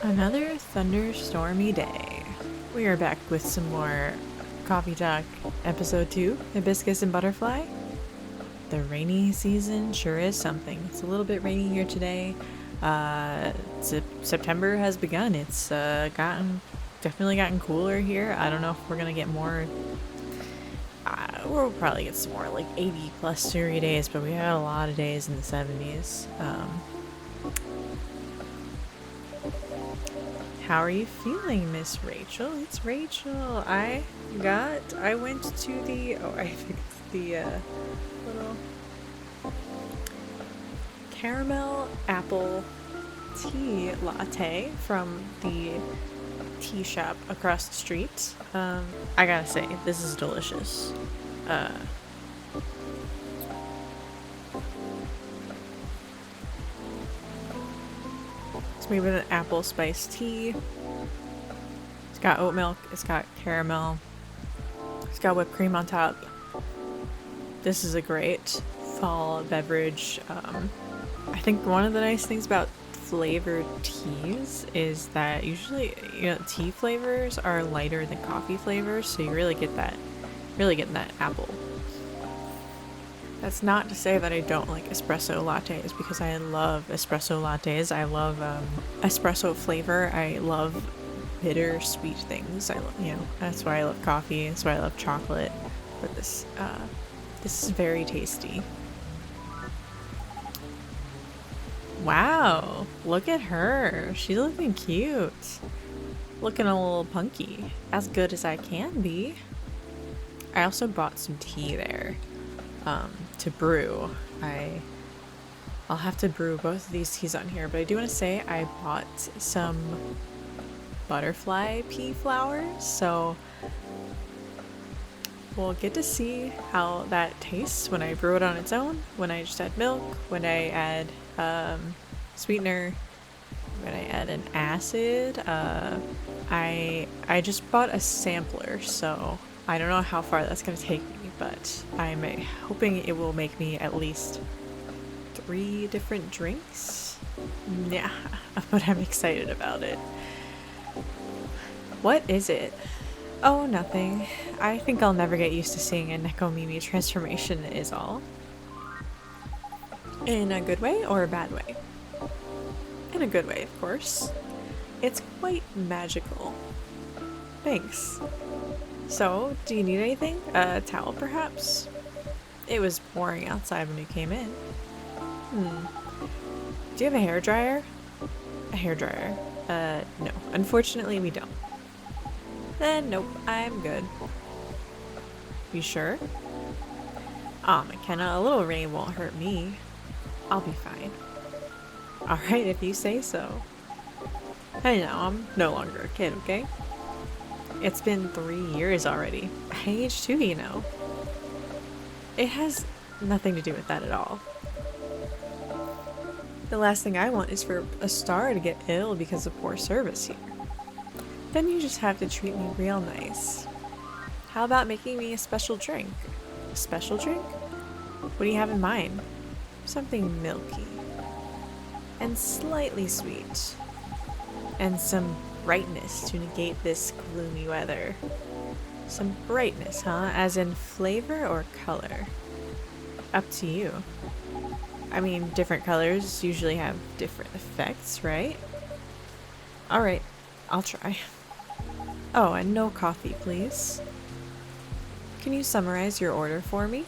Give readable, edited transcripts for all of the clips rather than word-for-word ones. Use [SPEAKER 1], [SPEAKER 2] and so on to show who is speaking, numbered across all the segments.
[SPEAKER 1] Another thunderstormy day. We are back with some more Coffee Talk Episode 2, Hibiscus and Butterfly. The rainy season sure is something. It's a little bit rainy here today. September has begun. It's definitely gotten cooler here. I don't know if we're gonna get more. We'll probably get some more like 80 plus degree days, but we had a lot of days in the 70s. How are you feeling, Miss Rachel? It's Rachel. I went to the, I think it's the little caramel apple tea latte from the tea shop across the street. I gotta say, this is delicious. It's made with an apple spice tea. It's got oat milk, it's got caramel, it's got whipped cream on top. This is a great fall beverage. I think one of the nice things about flavored teas is that usually, tea flavors are lighter than coffee flavors, so you really get that apple. That's not to say that I don't like espresso lattes, because I love espresso lattes. I love espresso flavor. I love bitter sweet things. That's why I love coffee. That's why I love chocolate. But this is very tasty. Wow, look at her. She's looking cute. Looking a little punky. As good as I can be. I also bought some tea there. To brew. I'll have to brew both of these teas on here, but I do want to say I bought some butterfly pea flowers, so we'll get to see how that tastes when I brew it on its own, when I just add milk, when I add sweetener, when I add an acid. I just bought a sampler, so I don't know how far that's going to take me, but I'm hoping it will make me at least 3 different drinks. Yeah, but I'm excited about it. What is it? Oh, nothing. I think I'll never get used to seeing a Nekomimi transformation is all. In a good way or a bad way? In a good way, of course. It's quite magical. Thanks. So, do you need anything? A towel, perhaps? It was pouring outside when you came in. Do you have a hairdryer? A hairdryer. No. Unfortunately, we don't. Then, nope. I'm good. You sure? Aw, McKenna, a little rain won't hurt me. I'll be fine. Alright, if you say so. I know, I'm no longer a kid, okay? It's been 3 years already. I aged too, you know. It has nothing to do with that at all. The last thing I want is for a star to get ill because of poor service here. Then you just have to treat me real nice. How about making me a special drink? A special drink? What do you have in mind? Something milky. And slightly sweet. And some brightness to negate this gloomy weather. Some brightness, huh? As in flavor or color? Up to you. I mean, different colors usually have different effects, right? Alright, I'll try. Oh, and no coffee, please. Can you summarize your order for me?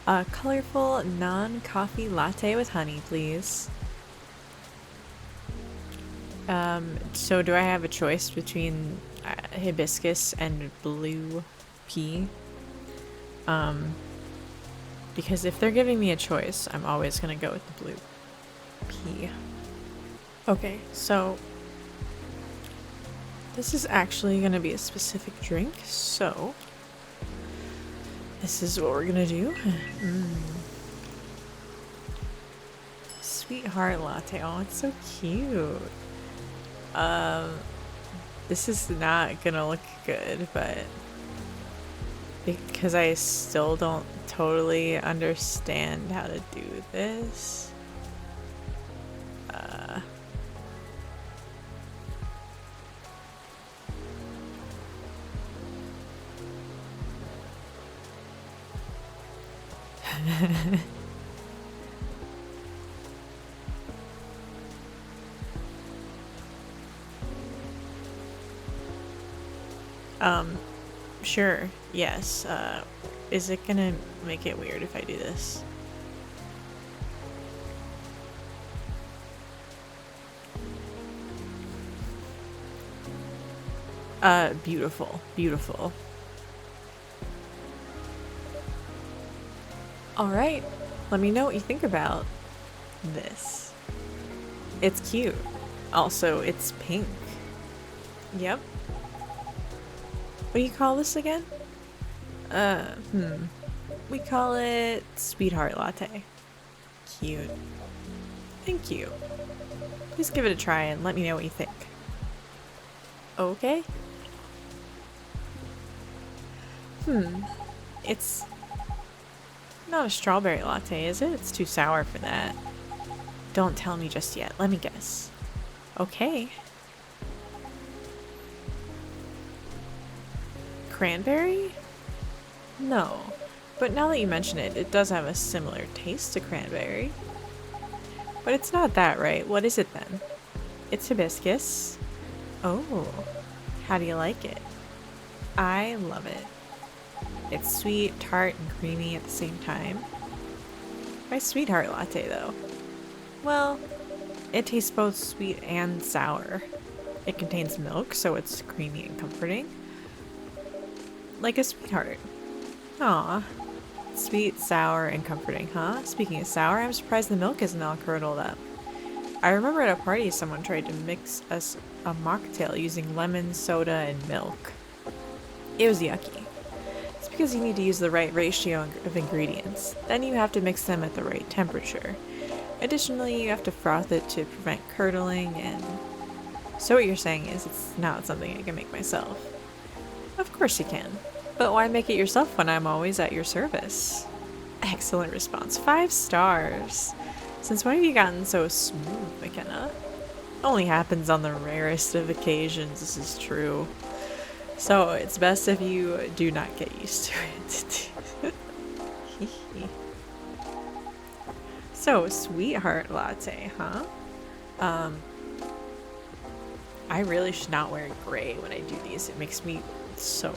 [SPEAKER 1] A colorful, non-coffee latte with honey, please. So do I have a choice between hibiscus and blue pea? Because if they're giving me a choice, I'm always gonna go with the blue pea. Okay, so this is actually gonna be a specific drink, so this is what we're gonna do. Sweetheart latte. Oh, it's so cute. This is not gonna look good, but because I still don't totally understand how to do this. Sure, yes. Is it gonna make it weird if I do this? Beautiful, beautiful. Alright, let me know what you think about this. It's cute. Also, it's pink. Yep. What do you call this again? We call it Sweetheart Latte. Cute. Thank you. Please give it a try and let me know what you think. Okay? It's not a strawberry latte, is it? It's too sour for that. Don't tell me just yet. Let me guess. Okay. Cranberry? No. But now that you mention it, it does have a similar taste to cranberry. But it's not that, right? What is it then? It's hibiscus. Oh. How do you like it? I love it. It's sweet, tart, and creamy at the same time. My sweetheart latte, though. Well, it tastes both sweet and sour. It contains milk, so it's creamy and comforting. Like a sweetheart. Aw. Sweet, sour, and comforting, huh? Speaking of sour, I'm surprised the milk isn't all curdled up. I remember at a party someone tried to mix us a mocktail using lemon, soda, and milk. It was yucky. It's because you need to use the right ratio of ingredients. Then you have to mix them at the right temperature. Additionally, you have to froth it to prevent curdling, and so what you're saying is it's not something I can make myself. Of course you can. But why make it yourself when I'm always at your service? Excellent response. 5 stars. Since when have you gotten so smooth, McKenna? Only happens on the rarest of occasions, this is true. So it's best if you do not get used to it. So, sweetheart latte, huh? I really should not wear gray when I do these. It makes me so...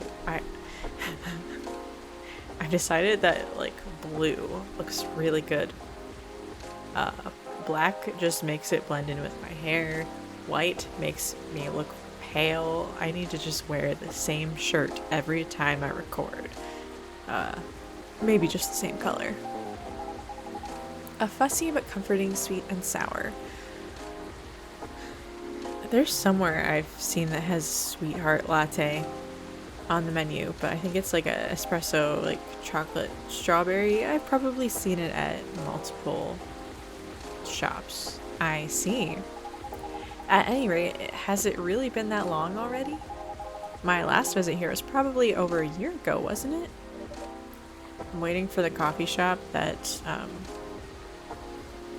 [SPEAKER 1] I've decided that, like, blue looks really good. Black just makes it blend in with my hair. White makes me look pale. I need to just wear the same shirt every time I record. Maybe just the same color. A fussy but comforting sweet and sour. There's somewhere I've seen that has sweetheart latte on the menu, but I think it's like a espresso, like chocolate strawberry. I've probably seen it at multiple shops. I see. At any rate, has it really been that long already? My last visit here was probably over a year ago, wasn't it? I'm waiting for the coffee shop that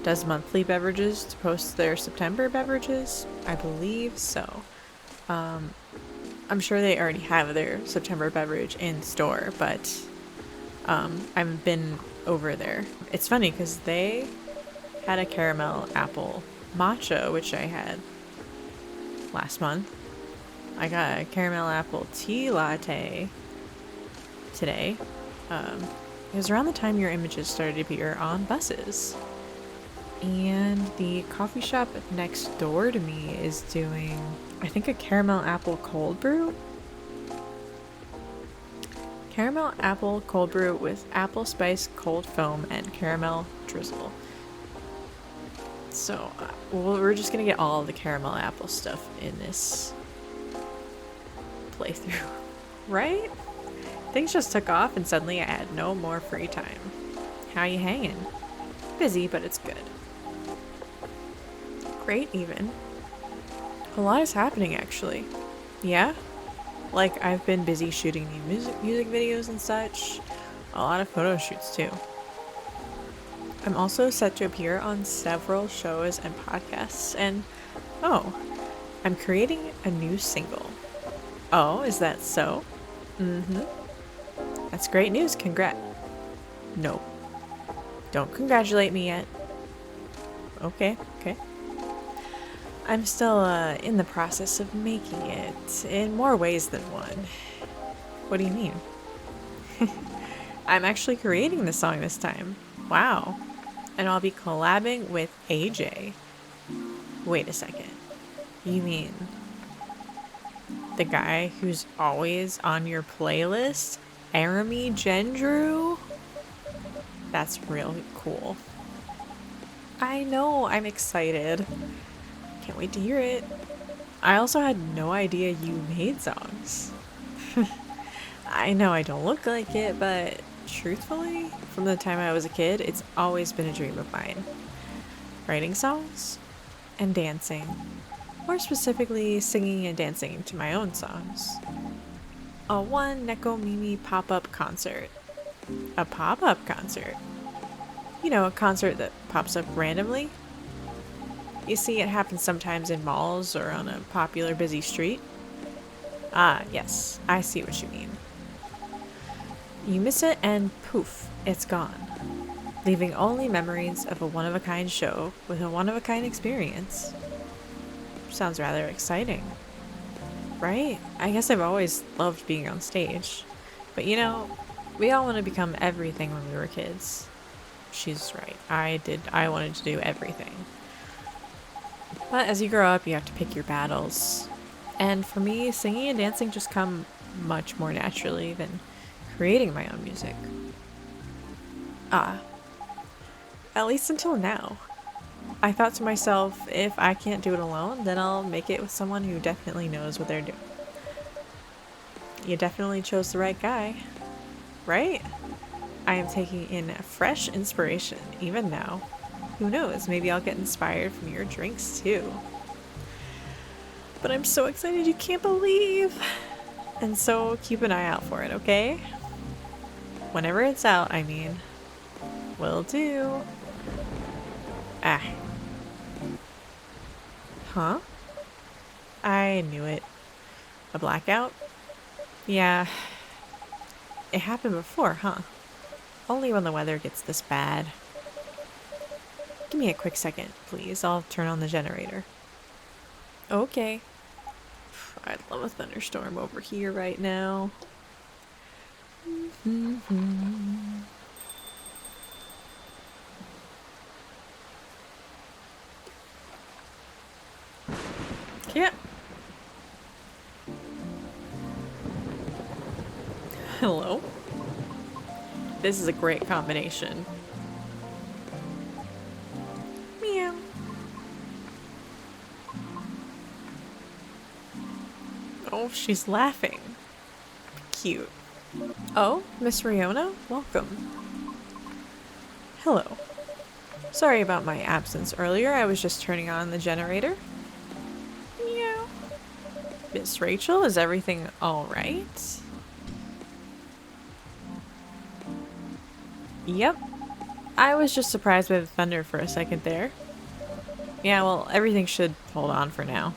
[SPEAKER 1] does monthly beverages to post their September beverages. I believe so. I'm sure they already have their September beverage in store, but I haven't been over there. It's funny because they had a caramel apple matcha, which I had last month. I got a caramel apple tea latte today. It was around the time your images started to appear on buses. And the coffee shop next door to me is doing, I think, a caramel apple cold brew. Caramel apple cold brew with apple spice cold foam and caramel drizzle. So, well, we're just gonna get all of the caramel apple stuff in this playthrough, right? Things just took off and suddenly I had no more free time. How you hanging? Busy, but it's good. Great, even. A lot is happening, actually. Yeah? Like, I've been busy shooting new music videos and such. A lot of photo shoots, too. I'm also set to appear on several shows and podcasts, and oh, I'm creating a new single. Oh, is that so? Mm-hmm. That's great news, Nope. Don't congratulate me yet. Okay. I'm still in the process of making it in more ways than one. What do you mean? I'm actually creating the song this time. Wow. And I'll be collabing with AJ. Wait a second. You mean the guy who's always on your playlist? Arami Gendrew? That's really cool. I know, I'm excited. Can't wait to hear it. I also had no idea you made songs. I know I don't look like it, but truthfully, from the time I was a kid, it's always been a dream of mine. Writing songs and dancing. More specifically, singing and dancing to my own songs. A one Neko Mimi pop-up concert. A pop-up concert? You know, a concert that pops up randomly. You see, it happens sometimes in malls or on a popular busy street. Ah, yes, I see what you mean. You miss it and poof, it's gone. Leaving only memories of a one-of-a-kind show with a one-of-a-kind experience. Sounds rather exciting. Right? I guess I've always loved being on stage. But you know, we all want to become everything when we were kids. She's right. I wanted to do everything. But as you grow up, you have to pick your battles. And for me, singing and dancing just come much more naturally than creating my own music. Ah. At least until now. I thought to myself, if I can't do it alone, then I'll make it with someone who definitely knows what they're doing. You definitely chose the right guy. Right? I am taking in fresh inspiration, even now. Who knows, maybe I'll get inspired from your drinks too. But I'm so excited you can't believe! And so keep an eye out for it, okay? Whenever it's out, I mean. Will do. Ah. Huh? I knew it. A blackout? Yeah. It happened before, huh? Only when the weather gets this bad. Give me a quick second, please. I'll turn on the generator. Okay. I'd love a thunderstorm over here right now. Yeah. Hello. This is a great combination. Meow. Oh, she's laughing. Cute. Oh, Miss Riona, welcome. Hello. Sorry about my absence earlier. I was just turning on the generator. Meow. Miss Rachel, is everything all right? Yep. I was just surprised by the thunder for a second there. Yeah, well, everything should hold on for now.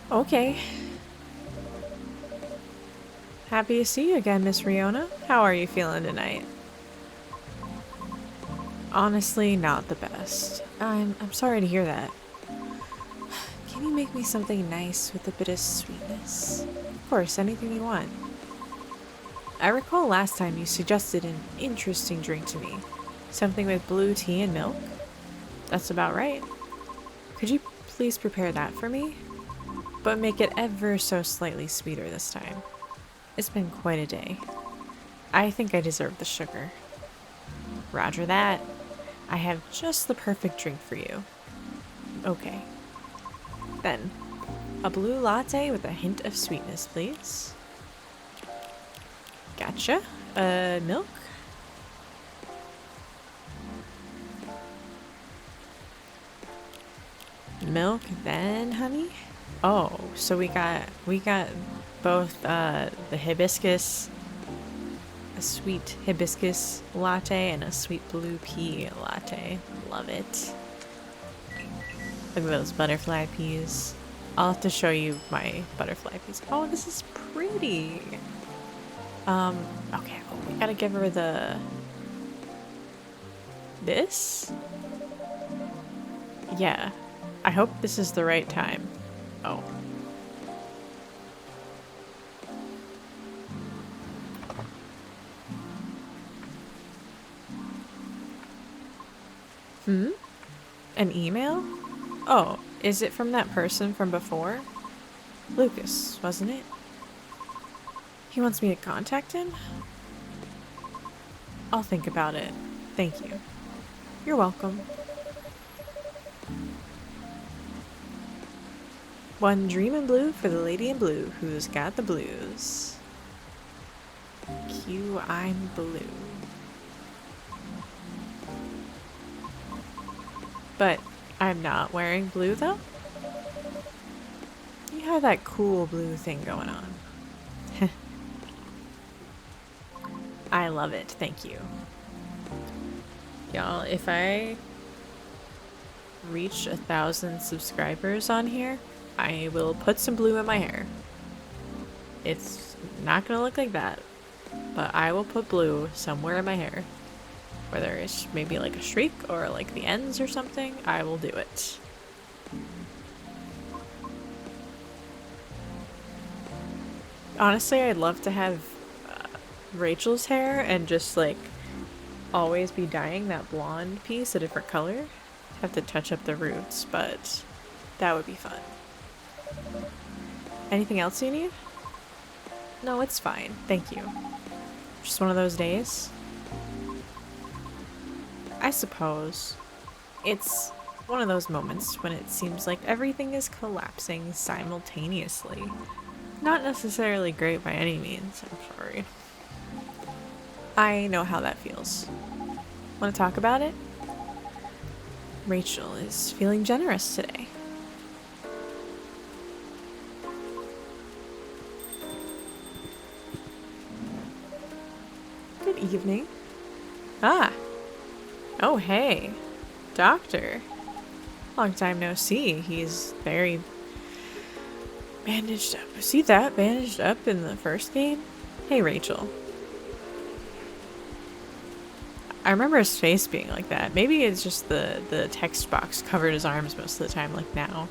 [SPEAKER 1] Okay. Happy to see you again, Miss Riona. How are you feeling tonight? Honestly, not the best. I'm sorry to hear that. Can you make me something nice with a bit of sweetness? Of course, anything you want. I recall last time you suggested an interesting drink to me. Something with blue tea and milk? That's about right. Could you please prepare that for me? But make it ever so slightly sweeter this time. It's been quite a day. I think I deserve the sugar. Roger that. I have just the perfect drink for you. Okay. Then, a blue latte with a hint of sweetness, please. Gotcha. Milk? Milk, then honey? Oh, so we got both the hibiscus, a sweet hibiscus latte and a sweet blue pea latte. Love it. Look at those butterfly peas. I'll have to show you my butterfly peas. Oh, this is pretty. Okay, we gotta give her this? Yeah. I hope this is the right time. Oh. An email? Oh, is it from that person from before? Lucas, wasn't it? He wants me to contact him? I'll think about it. Thank you. You're welcome. One dream in blue for the lady in blue who's got the blues. Q, I'm blue. But I'm not wearing blue though? You have that cool blue thing going on. I love it, thank you. Y'all, if I reach 1,000 subscribers on here, I will put some blue in my hair. It's not gonna look like that, but I will put blue somewhere in my hair. Whether it's maybe like a streak or like the ends or something, I will do it. Honestly, I'd love to have Rachel's hair and just like always be dyeing that blonde piece a different color. Have to touch up the roots, but that would be fun. Anything else you need? No, it's fine. Thank you. Just one of those days? I suppose. It's one of those moments when it seems like everything is collapsing simultaneously. Not necessarily great by any means, I'm sorry. I know how that feels. Want to talk about it? Rachel is feeling generous today. Good evening. Ah. Oh, hey. Doctor. Long time no see. He's very bandaged up. See that? Bandaged up in the first game? Hey, Rachel. I remember his face being like that. Maybe it's just the text box covered his arms most of the time, like now.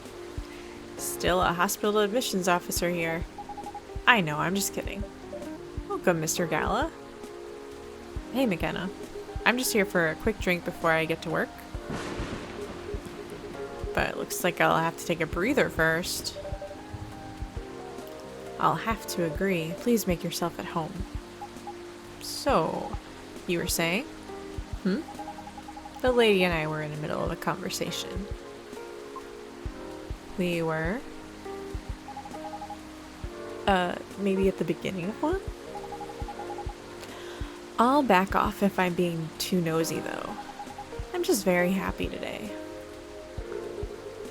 [SPEAKER 1] Still a hospital admissions officer here. I know, I'm just kidding. Welcome, Mr. Gala. Hey, McKenna. I'm just here for a quick drink before I get to work. But it looks like I'll have to take a breather first. I'll have to agree. Please make yourself at home. So, you were saying? The lady and I were in the middle of a conversation. We were? Maybe at the beginning of one? I'll back off if I'm being too nosy, though. I'm just very happy today.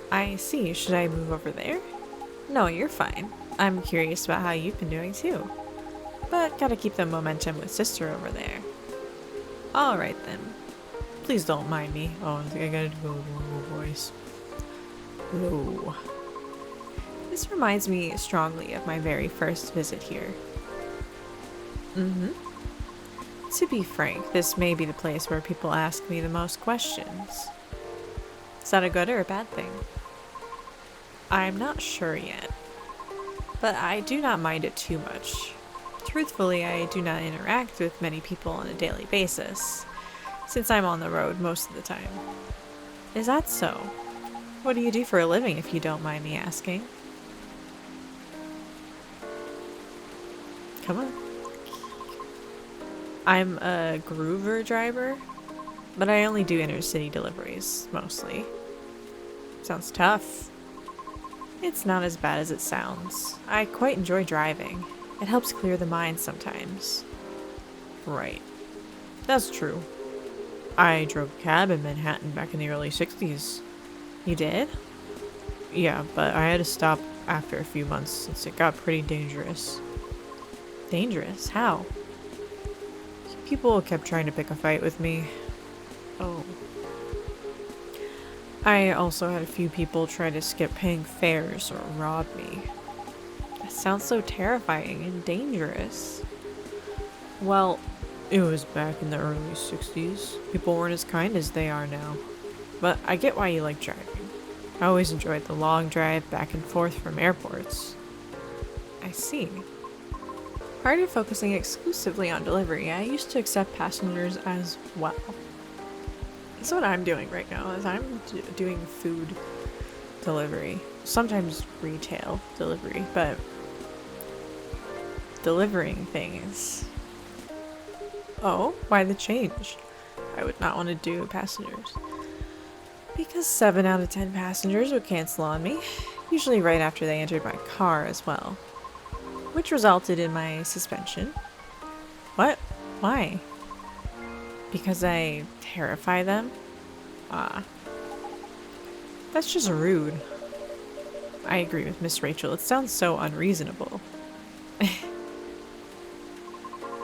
[SPEAKER 1] I see. Should I move over there? No, you're fine. I'm curious about how you've been doing, too. But gotta keep the momentum with sister over there. Alright then. Please don't mind me. Oh, I gotta go with a low voice. Low. This reminds me strongly of my very first visit here. To be frank, this may be the place where people ask me the most questions. Is that a good or a bad thing? I'm not sure yet. But I do not mind it too much. Truthfully, I do not interact with many people on a daily basis, since I'm on the road most of the time. Is that so? What do you do for a living, if you don't mind me asking? Come on. I'm a groover driver, but I only do inner-city deliveries, mostly. Sounds tough. It's not as bad as it sounds. I quite enjoy driving. It helps clear the mind sometimes. Right. That's true. I drove a cab in Manhattan back in the early 60s. You did? Yeah, but I had to stop after a few months since it got pretty dangerous. Dangerous? How? People kept trying to pick a fight with me. Oh. I also had a few people try to skip paying fares or rob me. That sounds so terrifying and dangerous. Well, it was back in the early 60s. People weren't as kind as they are now. But I get why you like driving. I always enjoyed the long drive back and forth from airports. I see. Prior to focusing exclusively on delivery, I used to accept passengers as well. That's what I'm doing right now, is I'm doing food delivery. Sometimes retail delivery, but delivering things. Oh, why the change? I would not want to do passengers. Because 7 out of 10 passengers would cancel on me, usually right after they entered my car as well. Which resulted in my suspension. What? Why? Because I terrify them? Ah. That's just rude. I agree with Miss Rachel. It sounds so unreasonable.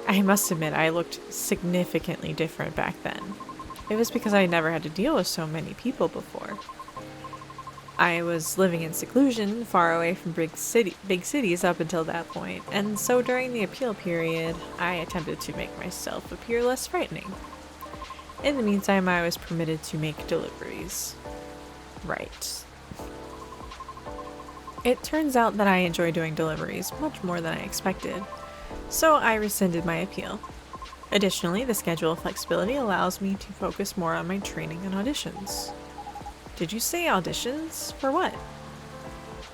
[SPEAKER 1] I must admit, I looked significantly different back then. It was because I never had to deal with so many people before. I was living in seclusion, far away from big cities up until that point, and so during the appeal period, I attempted to make myself appear less frightening. In the meantime, I was permitted to make deliveries. Right. It turns out that I enjoy doing deliveries much more than I expected, so I rescinded my appeal. Additionally, the schedule flexibility allows me to focus more on my training and auditions. Did you say auditions? For what?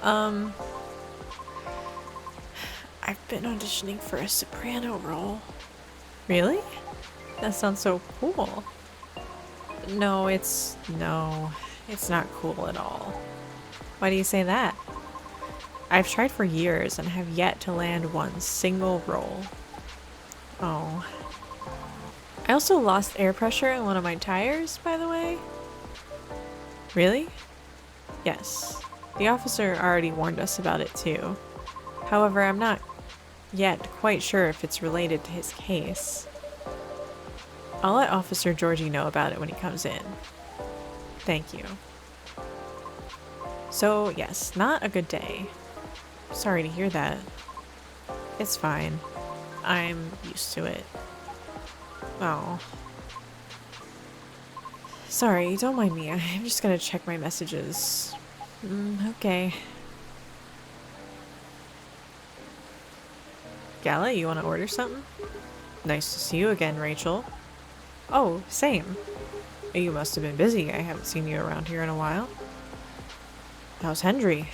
[SPEAKER 1] I've been auditioning for a soprano role. Really? That sounds so cool. No, it's not cool at all. Why do you say that? I've tried for years and have yet to land one single role. Oh. I also lost air pressure in one of my tires, by the way. Really? Yes. The officer already warned us about it too. However, I'm not yet quite sure if it's related to his case. I'll let Officer Georgie know about it when he comes in. Thank you. So, yes, not a good day. Sorry to hear that. It's fine. I'm used to it. Oh. Sorry, don't mind me. I'm just gonna check my messages. Okay. Gala, you wanna order something? Nice to see you again, Rachel. Oh, same. You must have been busy. I haven't seen you around here in a while. How's Henry?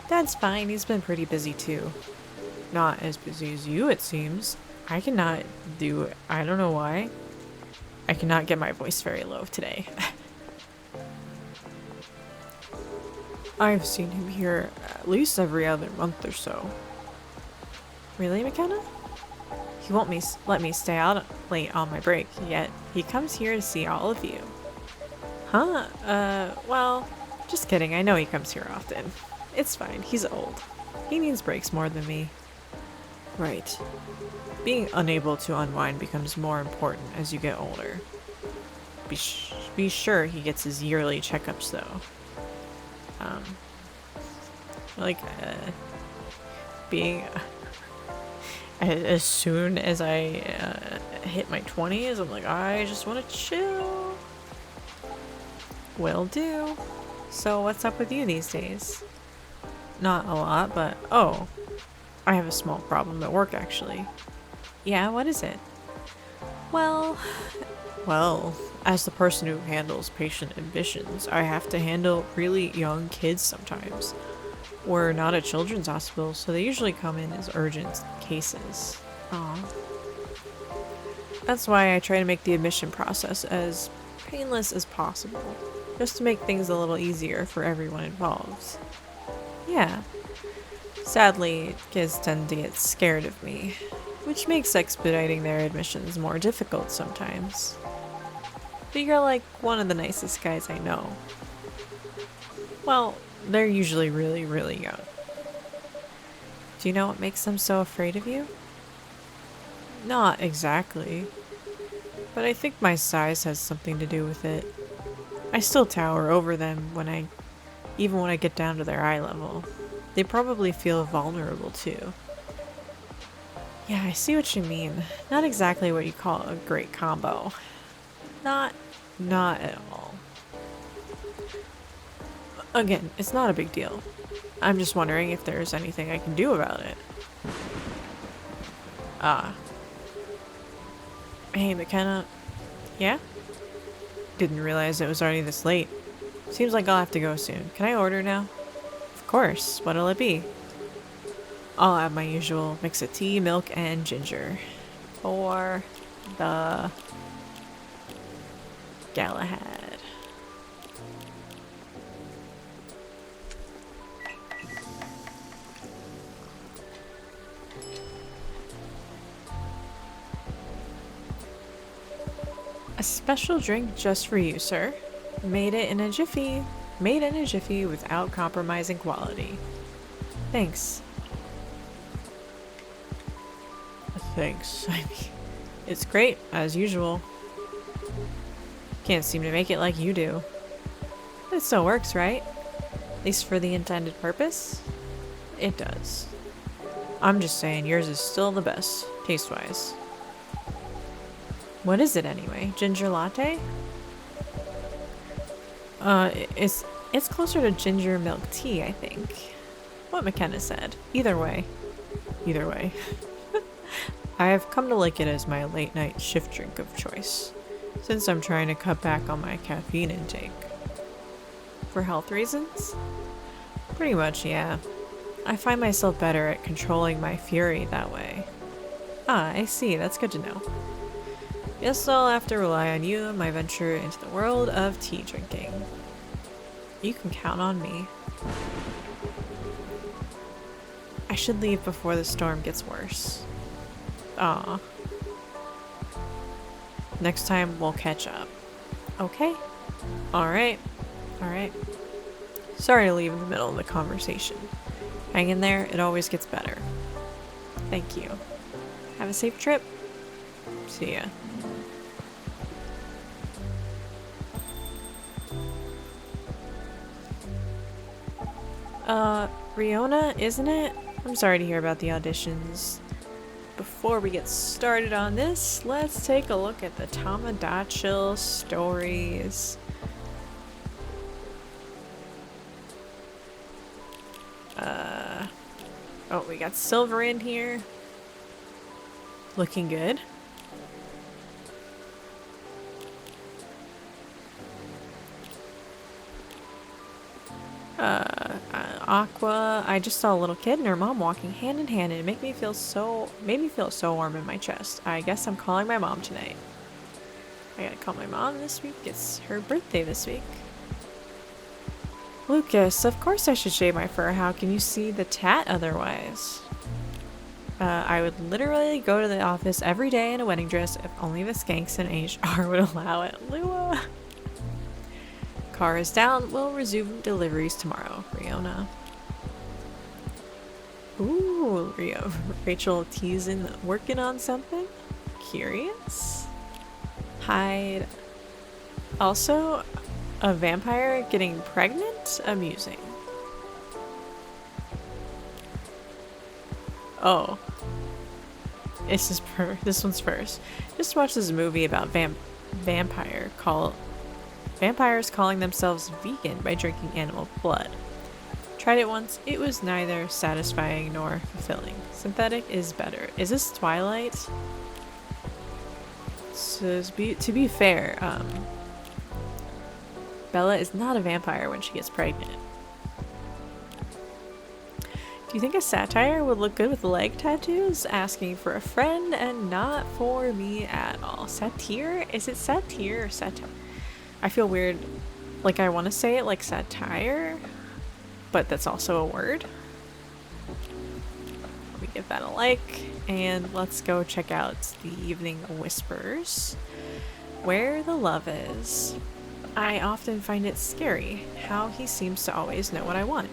[SPEAKER 1] Dad's fine. He's been pretty busy too. Not as busy as you, it seems. I cannot do... I don't know why. I cannot get my voice very low today. I've seen him here at least every other month or so. Really, McKenna? He won't let me stay out late on my break, yet he comes here to see all of you. Huh? Well, just kidding. I know he comes here often. It's fine. He's old. He needs breaks more than me. Right. Being unable to unwind becomes more important as you get older. Be sure he gets his yearly checkups, though. Being... As soon as I hit my 20s, I'm like, I just want to chill. Will do. So what's up with you these days? Not a lot, but oh, I have a small problem at work actually. Yeah, what is it? Well, as the person who handles patient admissions, I have to handle really young kids sometimes. We're not a children's hospital, so they usually come in as urgent cases. Aw. That's why I try to make the admission process as painless as possible, just to make things a little easier for everyone involved. Yeah. Sadly, kids tend to get scared of me, which makes expediting their admissions more difficult sometimes. But you're like one of the nicest guys I know. Well, they're usually really, really young. Do you know what makes them so afraid of you? Not exactly. But I think my size has something to do with it. I still tower over them even when I get down to their eye level. They probably feel vulnerable too. Yeah, I see what you mean. Not exactly what you call a great combo. Not at all. Again, it's not a big deal. I'm just wondering if there's anything I can do about it. Ah. Hey, McKenna. Yeah? Didn't realize it was already this late. Seems like I'll have to go soon. Can I order now? Of course. What'll it be? I'll have my usual mix of tea, milk, and ginger. For the Galahad. A special drink just for you, sir. Made in a jiffy without compromising quality. Thanks. Thanks. I mean, it's great, as usual. Can't seem to make it like you do. It still works, right? At least for the intended purpose? It does. I'm just saying yours is still the best, taste-wise. What is it anyway? Ginger latte? It's closer to ginger milk tea, I think. What McKenna said. Either way. Either way. I have come to like it as my late night shift drink of choice, since I'm trying to cut back on my caffeine intake. For health reasons? Pretty much, yeah. I find myself better at controlling my fury that way. Ah, I see. That's good to know. Guess I'll have to rely on you in my venture into the world of tea drinking. You can count on me. I should leave before the storm gets worse. Aw. Next time we'll catch up. Okay? Alright. Alright. Sorry to leave in the middle of the conversation. Hang in there, it always gets better. Thank you. Have a safe trip. See ya. Riona, isn't it? I'm sorry to hear about the auditions. Before we get started on this, let's take a look at the Tamagotchi stories. Oh, we got Silver in here. Looking good. Aqua, I just saw a little kid and her mom walking hand in hand, and it made me feel so warm in my chest. I guess I'm calling my mom tonight. I gotta call my mom this week. It's her birthday this week. Lucas, of course I should shave my fur. How can you see the tat otherwise? I would literally go to the office every day in a wedding dress if only the skanks in HR would allow it. Lua! Car is down. We'll resume deliveries tomorrow. Riona. Ooh, Rachel teasing, working on something? Curious? Hide. Also, a vampire getting pregnant? Amusing. Oh. This one's first. Just watched this movie about vampires calling themselves vegan by drinking animal blood. Tried it once. It was neither satisfying nor fulfilling. Synthetic is better. Is this Twilight? So to be fair, Bella is not a vampire when she gets pregnant. Do you think a satire would look good with leg tattoos? Asking for a friend and not for me at all. Satire? Is it satire or satire? I feel weird. Like I want to say it like satire, but that's also a word. Let me give that a like, and let's go check out the Evening Whispers, where the love is. I often find it scary how he seems to always know what I want.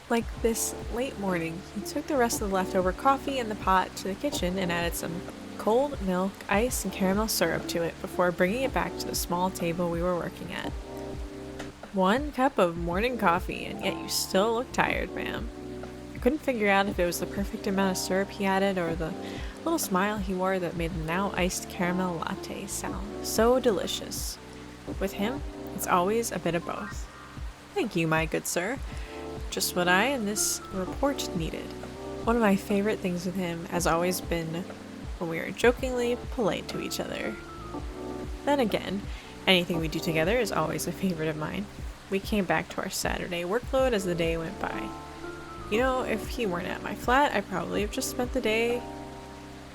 [SPEAKER 1] Like this late morning, he took the rest of the leftover coffee in the pot to the kitchen and added some cold milk, ice, and caramel syrup to it before bringing it back to the small table we were working at. 1 cup of morning coffee, and yet you still look tired, ma'am. I couldn't figure out if it was the perfect amount of syrup he added or the little smile he wore that made the now iced caramel latte sound so delicious. With him, it's always a bit of both. Thank you, my good sir. Just what I and this report needed. One of my favorite things with him has always been when we are jokingly polite to each other. Then again, anything we do together is always a favorite of mine. We came back to our Saturday workload as the day went by. You know, if he weren't at my flat, I'd probably have just spent the day.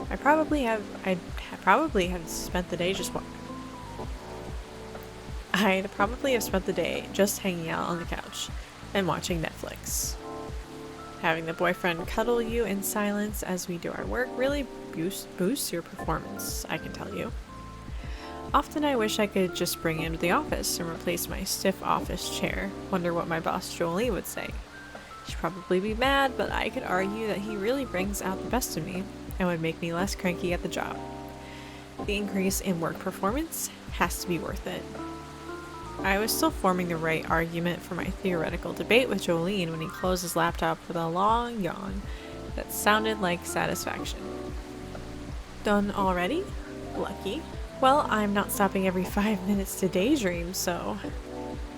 [SPEAKER 1] I'd probably have spent the day I'd probably have spent the day just hanging out on the couch and watching Netflix. Having the boyfriend cuddle you in silence as we do our work really boosts your performance, I can tell you. Often I wish I could just bring him to the office and replace my stiff office chair. Wonder what my boss Jolie would say. She'd probably be mad, but I could argue that he really brings out the best in me and would make me less cranky at the job. The increase in work performance has to be worth it. I was still forming the right argument for my theoretical debate with Jolene when he closed his laptop with a long yawn that sounded like satisfaction. Done already? Lucky. Well, I'm not stopping every 5 minutes to daydream, so...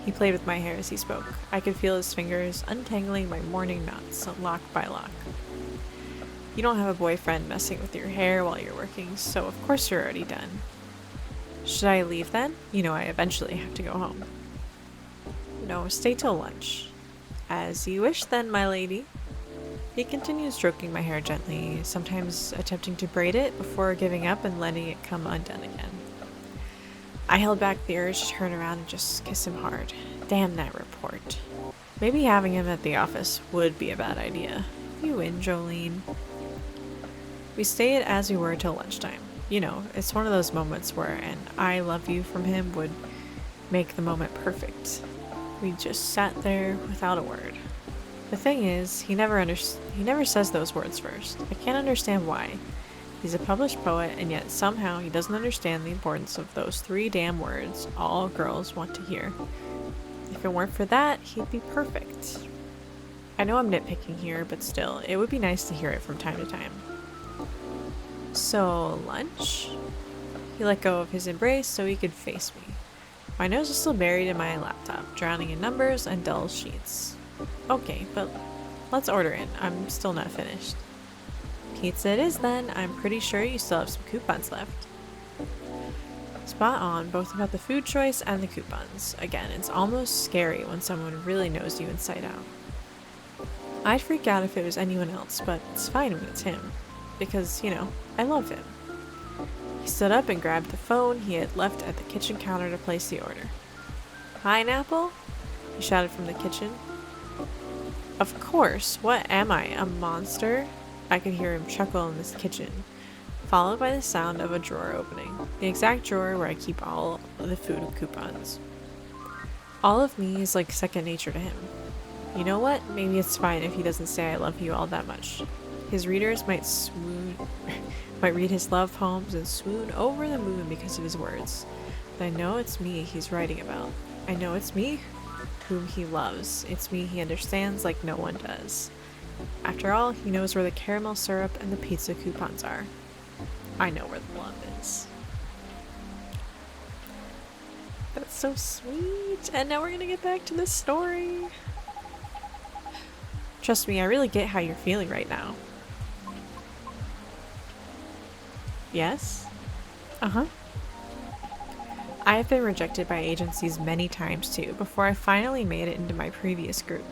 [SPEAKER 1] He played with my hair as he spoke. I could feel his fingers untangling my morning knots, lock by lock. You don't have a boyfriend messing with your hair while you're working, so of course you're already done. Should I leave then? You know I eventually have to go home. No, stay till lunch. As you wish then, my lady. He continued stroking my hair gently, sometimes attempting to braid it before giving up and letting it come undone again. I held back the urge to turn around and just kiss him hard. Damn that report. Maybe having him at the office would be a bad idea. You win, Jolene. We stayed as we were till lunchtime. You know, it's one of those moments where an I love you from him would make the moment perfect. We just sat there without a word. The thing is, he never says those words first. I can't understand why. He's a published poet, and yet somehow he doesn't understand the importance of those 3 damn words all girls want to hear. If it weren't for that, he'd be perfect. I know I'm nitpicking here, but still, it would be nice to hear it from time to time. So, lunch? He let go of his embrace so he could face me. My nose was still buried in my laptop, drowning in numbers and dull sheets. Okay, but let's order in. I'm still not finished. Pizza it is then. I'm pretty sure you still have some coupons left. Spot on, both about the food choice and the coupons. Again, it's almost scary when someone really knows you inside out. I'd freak out if it was anyone else, but it's fine when it's him. Because, you know, I love him. He stood up and grabbed the phone he had left at the kitchen counter to place the order. Pineapple? He shouted from the kitchen. Of course, what am I, a monster? I could hear him chuckle in this kitchen, followed by the sound of a drawer opening, the exact drawer where I keep all of the food coupons. All of me is like second nature to him. You know what? Maybe it's fine if he doesn't say I love you all that much. His readers might read his love poems and swoon over the moon because of his words. But I know it's me he's writing about. I know it's me whom he loves. It's me he understands like no one does. After all, he knows where the caramel syrup and the pizza coupons are. I know where the love is. That's so sweet. And now we're gonna get back to the story. Trust me, I really get how you're feeling right now. Yes? Uh-huh. I have been rejected by agencies many times too, before I finally made it into my previous group.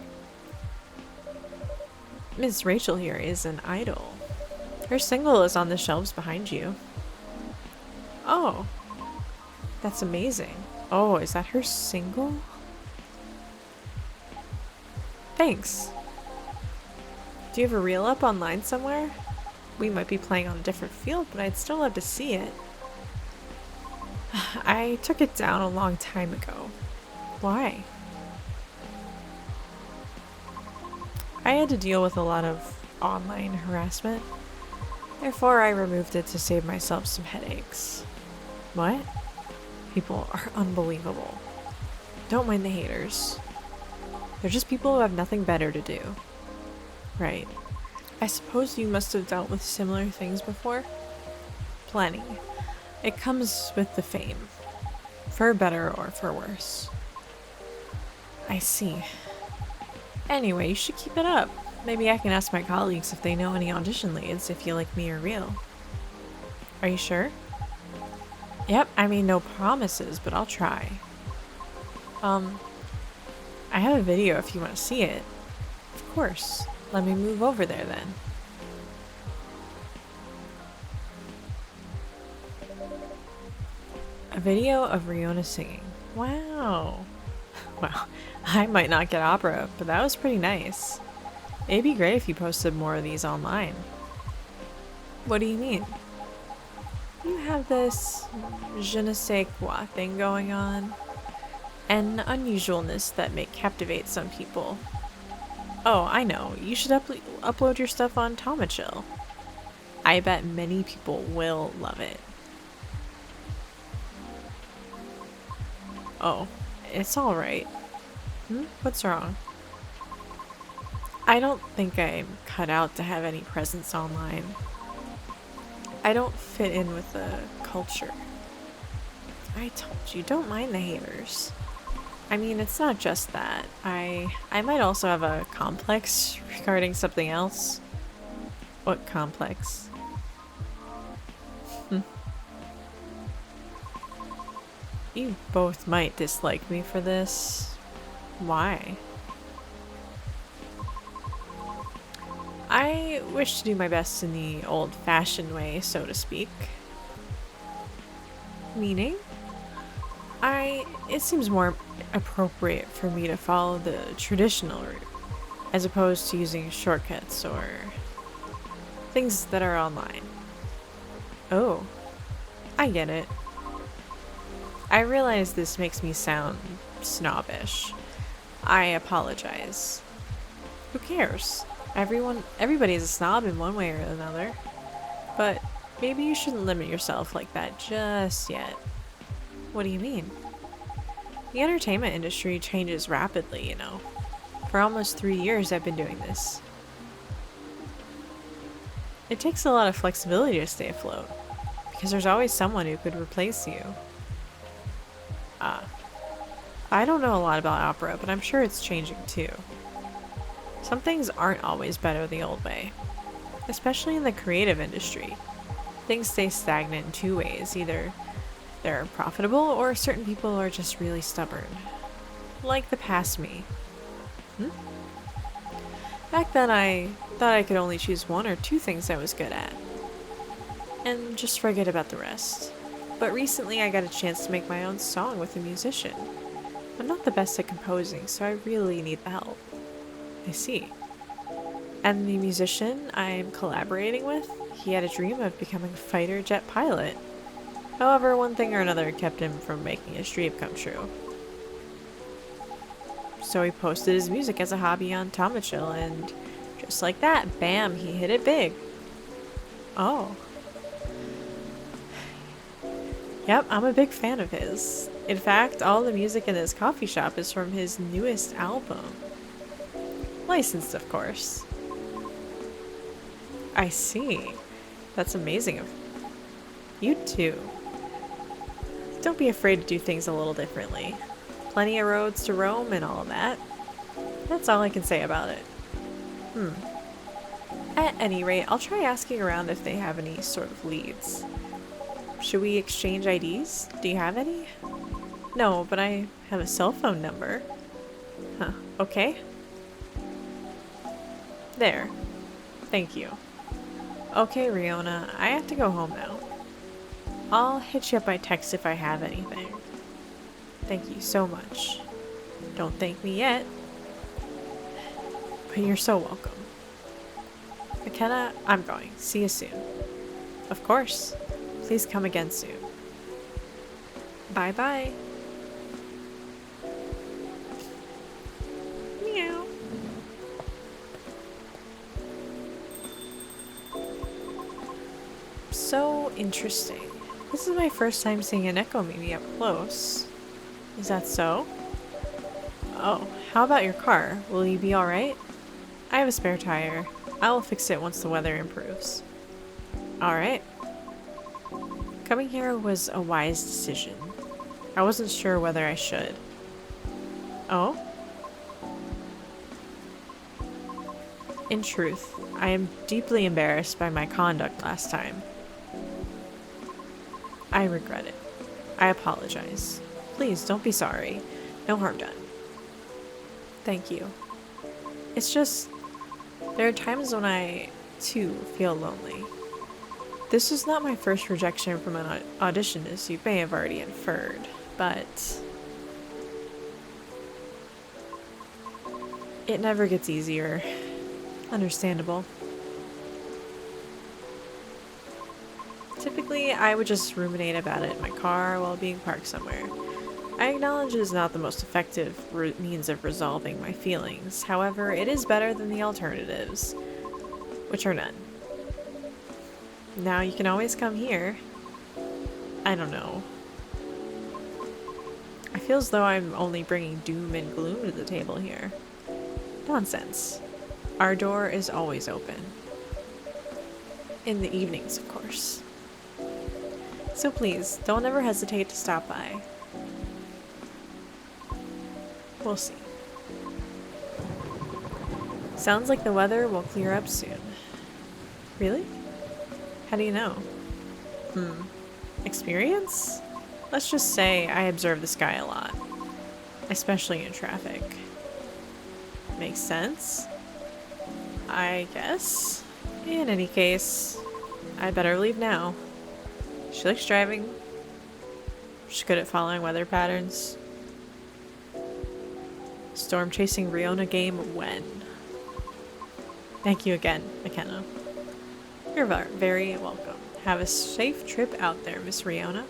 [SPEAKER 1] Miss Rachel here is an idol. Her single is on the shelves behind you. Oh, that's amazing. Oh, is that her single? Thanks. Do you have a reel up online somewhere? We might be playing on a different field, but I'd still love to see it. I took it down a long time ago. Why? I had to deal with a lot of online harassment. Therefore, I removed it to save myself some headaches. What? People are unbelievable. Don't mind the haters. They're just people who have nothing better to do. Right. I suppose you must have dealt with similar things before? Plenty. It comes with the fame. For better or for worse. I see. Anyway, you should keep it up. Maybe I can ask my colleagues if they know any audition leads if you like me or real. Are you sure? Yep, I mean, no promises, but I'll try. Um, I have a video if you want to see it. Of course. Let me move over there then. A video of Riona singing. Wow. Wow. I might not get opera, but that was pretty nice. It'd be great if you posted more of these online. What do you mean? You have this je ne sais quoi thing going on. An unusualness that may captivate some people. Oh, I know. You should upload your stuff on Tomachill. I bet many people will love it. Oh, it's alright. What's wrong? I don't think I'm cut out to have any presence online. I don't fit in with the culture. I told you, don't mind the haters. I mean, it's not just that. I might also have a complex regarding something else. What complex? You both might dislike me for this. Why? I wish to do my best in the old-fashioned way, so to speak. Meaning? It seems more appropriate for me to follow the traditional route, as opposed to using shortcuts or things that are online. Oh, I get it. I realize this makes me sound snobbish. I apologize. Who cares? Everybody's a snob in one way or another. But maybe you shouldn't limit yourself like that just yet. What do you mean? The entertainment industry changes rapidly, you know. For almost 3 years I've been doing this. It takes a lot of flexibility to stay afloat, because there's always someone who could replace you. I don't know a lot about opera, but I'm sure it's changing too. Some things aren't always better the old way, especially in the creative industry. Things stay stagnant in two ways. Either they're profitable or certain people are just really stubborn. Like the past me. Back then I thought I could only choose one or two things I was good at, and just forget about the rest. But recently I got a chance to make my own song with a musician. I'm not the best at composing, so I really need the help. I see. And the musician I'm collaborating with, he had a dream of becoming a fighter jet pilot. However, one thing or another kept him from making his dream come true. So he posted his music as a hobby on Tomachill, and just like that, bam, he hit it big. Oh. Yep, I'm a big fan of his. In fact, all the music in his coffee shop is from his newest album. Licensed, of course. I see. That's amazing of you too. Don't be afraid to do things a little differently. Plenty of roads to roam and all of that. That's all I can say about it. At any rate, I'll try asking around if they have any sort of leads. Should we exchange IDs? Do you have any? No, but I have a cell phone number. Huh, okay. There. Thank you. Okay, Riona, I have to go home now. I'll hit you up by text if I have anything. Thank you so much. Don't thank me yet. But you're so welcome. McKenna, I'm going. See you soon. Of course. Please come again soon. Bye-bye. Meow. So interesting. This is my first time seeing an echo mimi up close. Is that so? Oh, how about your car? Will you be alright? I have a spare tire. I will fix it once the weather improves. Alright. Coming here was a wise decision. I wasn't sure whether I should. Oh? In truth, I am deeply embarrassed by my conduct last time. I regret it. I apologize. Please, don't be sorry. No harm done. Thank you. It's just, there are times when I, too, feel lonely. This is not my first rejection from an audition, as you may have already inferred, but it never gets easier. Understandable. Typically, I would just ruminate about it in my car while being parked somewhere. I acknowledge it is not the most effective means of resolving my feelings. However, it is better than the alternatives, which are none. Now you can always come here. I don't know. I feel as though I'm only bringing doom and gloom to the table here. Nonsense. Our door is always open. In the evenings, of course. So please, don't ever hesitate to stop by. We'll see. Sounds like the weather will clear up soon. Really? How do you know? Experience? Let's just say I observe the sky a lot. Especially in traffic. Makes sense? I guess? In any case, I'd better leave now. She likes driving. She's good at following weather patterns. Storm chasing Riona game when? Thank you again, McKenna. You're very welcome. Have a safe trip out there, Miss Riona.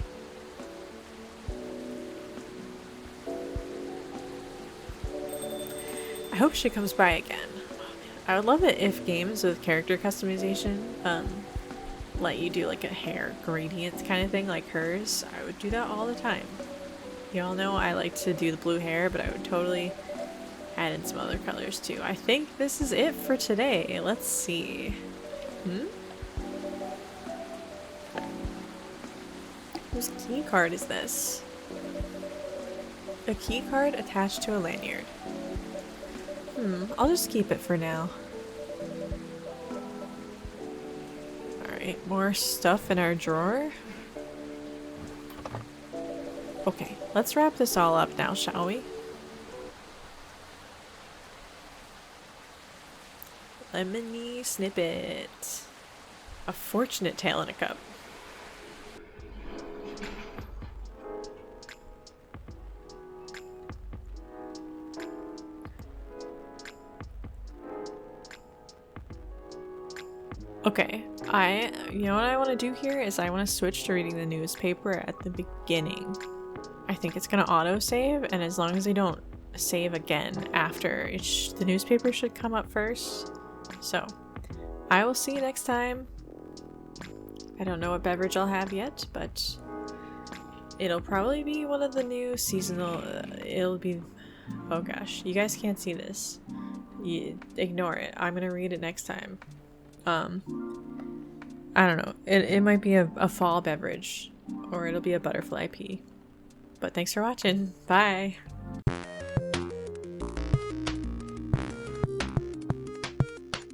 [SPEAKER 1] I hope she comes by again. I would love it if games with character customization let you do like a hair gradient kind of thing like hers. I would do that all the time. You all know I like to do the blue hair, but I would totally add in some other colors too. I think this is it for today. Let's see. Whose key card is this? A key card attached to a lanyard. I'll just keep it for now. Alright, more stuff in our drawer. Okay, let's wrap this all up now, shall we? Lemony snippet. A fortunate tale in a cup. Okay, you know what I want to do here is I want to switch to reading the newspaper at the beginning. I think it's going to auto-save, and as long as I don't save again after, the newspaper should come up first. So, I will see you next time. I don't know what beverage I'll have yet, but it'll probably be one of the new seasonal, it'll be, oh gosh, you guys can't see this. Ignore it. I'm going to read it next time. I don't know. It might be a fall beverage, or it'll be a butterfly pea. But thanks for watching. Bye!